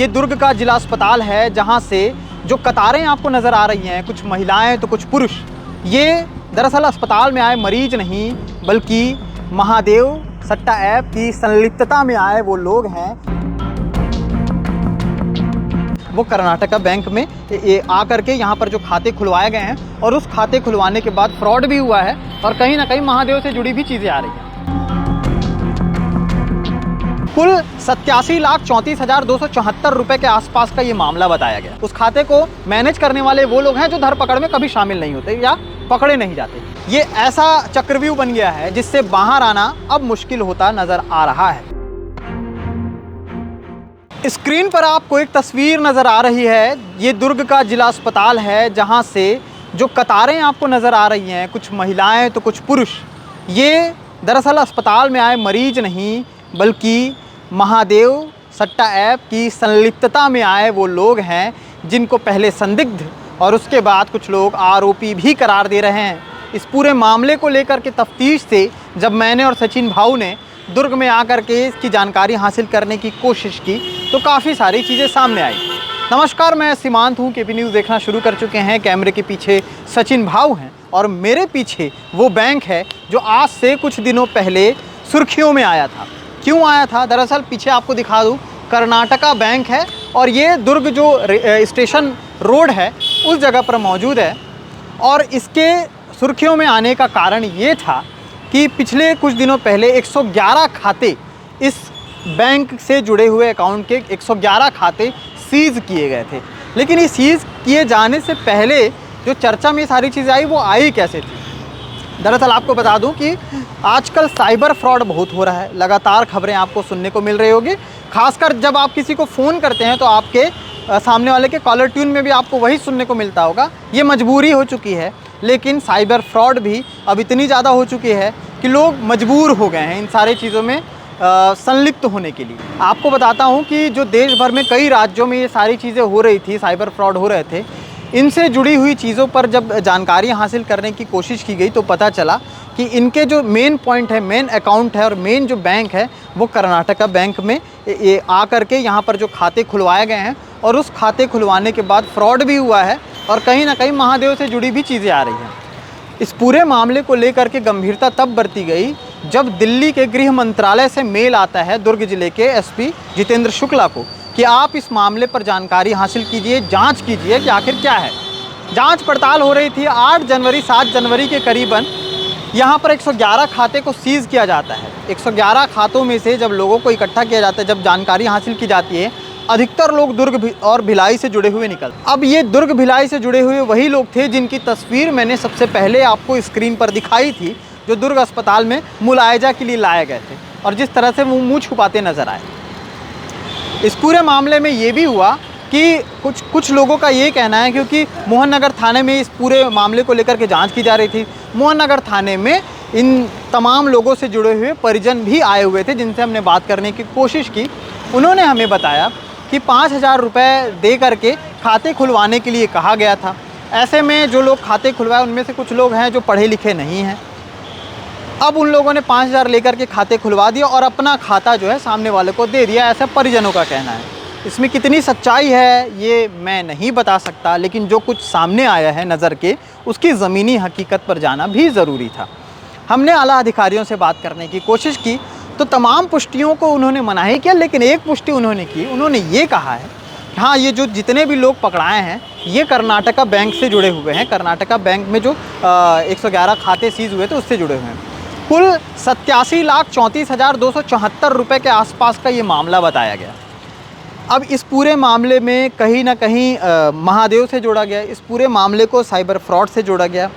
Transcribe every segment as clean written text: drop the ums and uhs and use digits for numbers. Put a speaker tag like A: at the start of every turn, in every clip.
A: ये दुर्ग का जिला अस्पताल है जहां से जो कतारें आपको नज़र आ रही हैं, कुछ महिलाएं तो कुछ पुरुष, ये दरअसल अस्पताल में आए मरीज नहीं बल्कि महादेव सट्टा ऐप की संलिप्तता में आए वो लोग हैं। वो कर्नाटका बैंक में आकर के यहाँ पर जो खाते खुलवाए गए हैं और उस खाते खुलवाने के बाद फ्रॉड भी हुआ है और कहीं ना कहीं महादेव से जुड़ी भी चीज़ें आ रही हैं। कुल 87,34,274 रुपए के आसपास का ये मामला बताया गया। उस खाते को मैनेज करने वाले वो लोग हैं जो धरपकड़ में कभी शामिल नहीं होते या पकड़े नहीं जाते। ये ऐसा चक्रव्यूह बन गया है जिससे बाहर आना अब मुश्किल होता नजर आ रहा है। स्क्रीन पर आपको एक तस्वीर नज़र आ रही है। ये दुर्ग का जिला अस्पताल है जहां से जो कतारें आपको नज़र आ रही हैं, कुछ महिलाएं तो कुछ पुरुष, ये दरअसल अस्पताल में आए मरीज नहीं बल्कि महादेव सट्टा ऐप की संलिप्तता में आए वो लोग हैं जिनको पहले संदिग्ध और उसके बाद कुछ लोग आरोपी भी करार दे रहे हैं। इस पूरे मामले को लेकर के तफ्तीश से जब मैंने और सचिन भाऊ ने दुर्ग में आकर के इसकी जानकारी हासिल करने की कोशिश की तो काफ़ी सारी चीज़ें सामने आई। नमस्कार, मैं सीमांत हूँ। केपी न्यूज़ देखना शुरू कर चुके हैं। कैमरे के पीछे सचिन भाऊ हैं और मेरे पीछे वो बैंक है जो आज से कुछ दिनों पहले सुर्खियों में आया था। क्यों आया था? दरअसल पीछे आपको दिखा दूँ, कर्नाटका बैंक है और ये दुर्ग जो स्टेशन रोड है उस जगह पर मौजूद है। और इसके सुर्खियों में आने का कारण ये था कि पिछले कुछ दिनों पहले 111 खाते, इस बैंक से जुड़े हुए अकाउंट के 111 खाते सीज़ किए गए थे। लेकिन ये सीज़ किए जाने से पहले जो चर्चा में सारी चीज़ें आई वो आई कैसे थी? दरअसल आपको बता दूं कि आजकल साइबर फ्रॉड बहुत हो रहा है। लगातार खबरें आपको सुनने को मिल रही होगी। खासकर जब आप किसी को फ़ोन करते हैं तो आपके सामने वाले के कॉलर ट्यून में भी आपको वही सुनने को मिलता होगा। ये मजबूरी हो चुकी है, लेकिन साइबर फ्रॉड भी अब इतनी ज़्यादा हो चुकी है कि लोग मजबूर हो गए हैं इन सारी चीज़ों में संलिप्त होने के लिए। आपको बताता हूं कि जो देश भर में कई राज्यों में ये सारी चीज़ें हो रही थी, साइबर फ्रॉड हो रहे थे, इनसे जुड़ी हुई चीज़ों पर जब जानकारी हासिल करने की कोशिश की गई तो पता चला कि इनके जो मेन पॉइंट है, मेन अकाउंट है और मेन जो बैंक है वो कर्नाटका बैंक में आकर के यहाँ पर जो खाते खुलवाए गए हैं और उस खाते खुलवाने के बाद फ्रॉड भी हुआ है और कहीं ना कहीं महादेव से जुड़ी भी चीज़ें आ रही हैं। इस पूरे मामले को लेकर के गंभीरता तब बरती गई जब दिल्ली के गृह मंत्रालय से मेल आता है दुर्ग जिले के एसपी जितेंद्र शुक्ला को कि आप इस मामले पर जानकारी हासिल कीजिए, जांच कीजिए कि आखिर क्या है। जांच पड़ताल हो रही थी। 8 जनवरी 7 जनवरी के करीबन यहाँ पर 111 खाते को सीज़ किया जाता है। 111 खातों में से जब लोगों को इकट्ठा किया जाता है, जब जानकारी हासिल की जाती है, अधिकतर लोग दुर्ग और भिलाई से जुड़े हुए निकलते। अब ये दुर्ग भिलाई से जुड़े हुए वही लोग थे जिनकी तस्वीर मैंने सबसे पहले आपको स्क्रीन पर दिखाई थी, जो दुर्ग अस्पताल में मुलायजा के लिए लाए गए थे और जिस तरह से वो मुँह छुपाते नजर आए। इस पूरे मामले में ये भी हुआ कि कुछ लोगों का ये कहना है, क्योंकि मोहन नगर थाने में इस पूरे मामले को लेकर के जांच की जा रही थी, मोहन नगर थाने में इन तमाम लोगों से जुड़े हुए परिजन भी आए हुए थे जिनसे हमने बात करने की कोशिश की। उन्होंने हमें बताया कि 5,000 रुपये दे करके खाते खुलवाने के लिए कहा गया था। ऐसे में जो लोग खाते खुलवाए उनमें से कुछ लोग हैं जो पढ़े लिखे नहीं हैं। अब उन लोगों ने 5,000 लेकर के खाते खुलवा दिया और अपना खाता जो है सामने वाले को दे दिया, ऐसा परिजनों का कहना है। इसमें कितनी सच्चाई है ये मैं नहीं बता सकता, लेकिन जो कुछ सामने आया है नज़र के, उसकी ज़मीनी हकीकत पर जाना भी ज़रूरी था। हमने आला अधिकारियों से बात करने की कोशिश की तो तमाम पुष्टियों को उन्होंने मनाही किया, लेकिन एक पुष्टि उन्होंने की। उन्होंने ये कहा है कि हाँ, ये जो जितने भी लोग पकड़ाए हैं ये कर्नाटका बैंक से जुड़े हुए हैं। कर्नाटका बैंक में जो 111 खाते सीज हुए थे उससे जुड़े हुए हैं। कुल 87,34,274 रुपये के आसपास का ये मामला बताया गया। अब इस पूरे मामले में कहीं ना कहीं महादेव से जोड़ा गया, इस पूरे मामले को साइबर फ्रॉड से जोड़ा गया।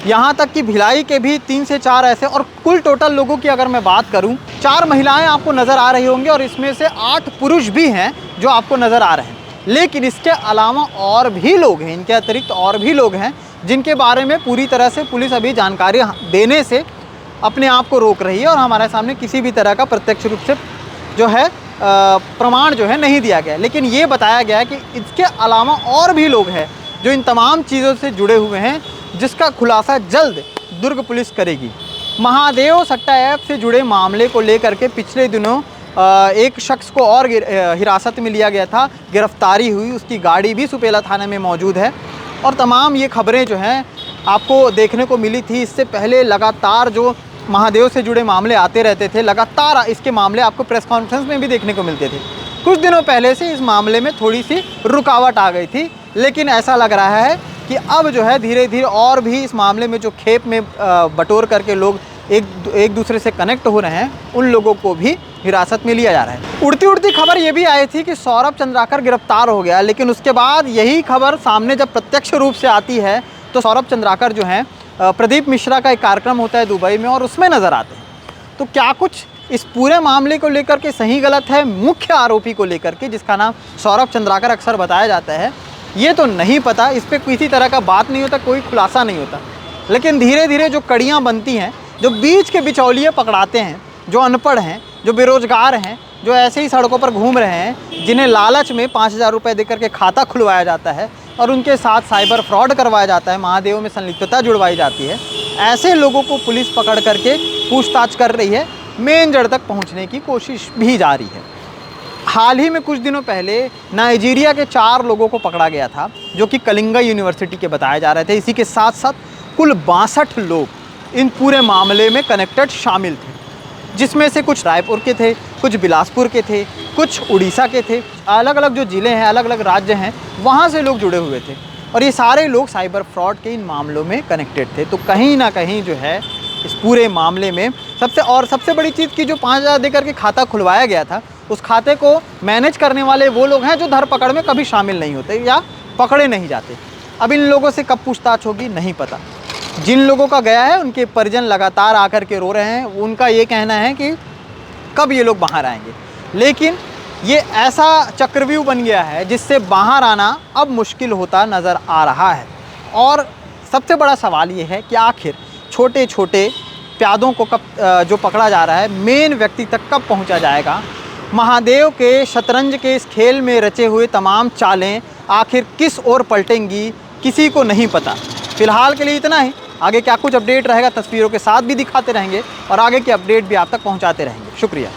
A: यहाँ तक कि भिलाई के भी 3 से 4 ऐसे, और कुल टोटल लोगों की अगर मैं बात करूँ, 4 महिलाएं आपको नज़र आ रही होंगी और इसमें से 8 पुरुष भी हैं जो आपको नज़र आ रहे हैं। लेकिन इसके अलावा और भी लोग हैं, इनके अतिरिक्त और भी लोग हैं जिनके बारे में पूरी तरह से पुलिस अभी जानकारी देने से अपने आप को रोक रही है और हमारे सामने किसी भी तरह का प्रत्यक्ष रूप से जो है प्रमाण जो है नहीं दिया गया। लेकिन ये बताया गया है कि इसके अलावा और भी लोग हैं जो इन तमाम चीज़ों से जुड़े हुए हैं, जिसका खुलासा जल्द दुर्ग पुलिस करेगी। महादेव सट्टा ऐप से जुड़े मामले को लेकर के पिछले दिनों एक शख्स को और हिरासत में लिया गया था, गिरफ्तारी हुई, उसकी गाड़ी भी सुपेला थाने में मौजूद है। और तमाम ये खबरें जो हैं आपको देखने को मिली थी। इससे पहले लगातार जो महादेव से जुड़े मामले आते रहते थे, लगातार इसके मामले आपको प्रेस कॉन्फ्रेंस में भी देखने को मिलते थे। कुछ दिनों पहले से इस मामले में थोड़ी सी रुकावट आ गई थी, लेकिन ऐसा लग रहा है कि अब जो है धीरे धीरे और भी इस मामले में जो खेप में बटोर करके लोग एक दूसरे से कनेक्ट हो रहे हैं, उन लोगों को भी हिरासत में लिया जा रहा है। उड़ती उड़ती खबर ये भी आई थी कि सौरभ चंद्राकर गिरफ्तार हो गया, लेकिन उसके बाद यही खबर सामने जब प्रत्यक्ष रूप से आती है तो सौरभ चंद्राकर जो हैं प्रदीप मिश्रा का एक कार्यक्रम होता है दुबई में और उसमें नज़र आते हैं। तो क्या कुछ इस पूरे मामले को लेकर के सही गलत है मुख्य आरोपी को लेकर के, जिसका नाम सौरभ चंद्राकर अक्सर बताया जाता है, ये तो नहीं पता। इस पर किसी तरह का बात नहीं होता, कोई खुलासा नहीं होता। लेकिन धीरे धीरे जो कड़ियाँ बनती हैं, जो बीच के बिचौलिए पकड़ाते हैं, जो अनपढ़ हैं, जो बेरोजगार हैं, जो ऐसे ही सड़कों पर घूम रहे हैं, जिन्हें लालच में 5,000 रुपये देकर के खाता खुलवाया जाता है और उनके साथ साइबर फ्रॉड करवाया जाता है, महादेव में संलिप्तता जुड़वाई जाती है, ऐसे लोगों को पुलिस पकड़ करके पूछताछ कर रही है, मेन जड़ तक पहुंचने की कोशिश भी जारी है। हाल ही में कुछ दिनों पहले नाइजीरिया के 4 लोगों को पकड़ा गया था, जो कि कलिंगा यूनिवर्सिटी के बताए जा रहे थे। इसी के साथ साथ कुल 62 लोग इन पूरे मामले में कनेक्टेड शामिल थे, जिसमें से कुछ रायपुर के थे, कुछ बिलासपुर के थे, कुछ उड़ीसा के थे। अलग अलग जो ज़िले हैं, अलग अलग राज्य हैं, वहाँ से लोग जुड़े हुए थे और ये सारे लोग साइबर फ्रॉड के इन मामलों में कनेक्टेड थे। तो कहीं ना कहीं जो है इस पूरे मामले में सबसे बड़ी चीज़ की जो 5,000 देकर के खाता खुलवाया गया था, उस खाते को मैनेज करने वाले वो लोग हैं जो धरपकड़ में कभी शामिल नहीं होते या पकड़े नहीं जाते। अब इन लोगों से कब पूछताछ होगी नहीं पता। जिन लोगों का गया है उनके परिजन लगातार आकर के रो रहे हैं। उनका ये कहना है कि कब ये लोग बाहर आएंगे, लेकिन ये ऐसा चक्रव्यूह बन गया है जिससे बाहर आना अब मुश्किल होता नज़र आ रहा है। और सबसे बड़ा सवाल ये है कि आखिर छोटे छोटे प्यादों को कब जो पकड़ा जा रहा है, मेन व्यक्ति तक कब पहुंचा जाएगा। महादेव के शतरंज के इस खेल में रचे हुए तमाम चालें आखिर किस ओर पलटेंगी, किसी को नहीं पता। फ़िलहाल के लिए इतना ही। आगे क्या कुछ अपडेट रहेगा तस्वीरों के साथ भी दिखाते रहेंगे और आगे की अपडेट भी आप तक पहुंचाते रहेंगे। शुक्रिया।